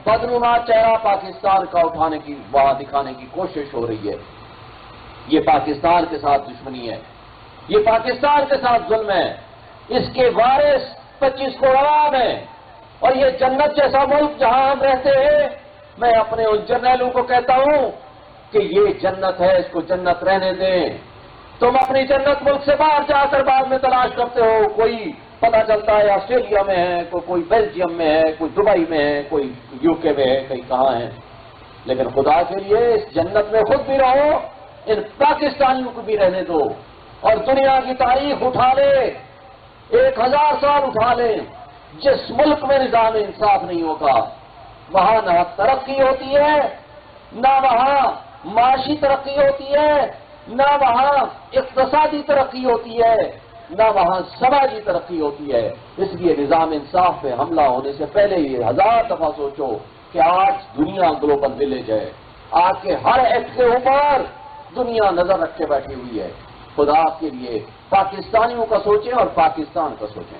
بدنما چہرہ پاکستان کا اٹھانے کی وہاں دکھانے کی کوشش ہو رہی ہے. یہ پاکستان کے ساتھ دشمنی ہے, یہ پاکستان کے ساتھ ظلم ہے. اس کے وارث 25 کروڑ عوام ہیں, اور یہ جنت جیسا ملک جہاں ہم رہتے ہیں, میں اپنے ان جرنیلوں کو کہتا ہوں کہ یہ جنت ہے, اس کو جنت رہنے دیں. تم اپنی جنت ملک سے باہر جا کر بعد میں تلاش کرتے ہو, کوئی پتہ چلتا ہے آسٹریلیا میں ہے, کوئی بیلجیم میں ہے, کوئی دبئی میں ہے, کوئی یو کے میں ہے, کہیں کہاں ہے. لیکن خدا کے لیے اس جنت میں خود بھی رہو, ان پاکستانیوں کو بھی رہنے دو, اور دنیا کی تاریخ اٹھا لے, 1000 سال اٹھا لیں, جس ملک میں نظام انصاف نہیں ہوگا وہاں نہ ترقی ہوتی ہے, نہ وہاں معاشی ترقی ہوتی ہے, نہ وہاں اقتصادی ترقی ہوتی ہے, نہ وہاں سماجی ترقی ہوتی ہے. اس لیے نظام انصاف پہ حملہ ہونے سے پہلے یہ 1000 دفعہ سوچو کہ آج دنیا گلوبل ولیج ہے, آج کے ہر ایکٹ کے اوپر دنیا نظر رکھ کے بیٹھی ہوئی ہے. خدا کے لیے پاکستانیوں کا سوچیں اور پاکستان کا سوچیں.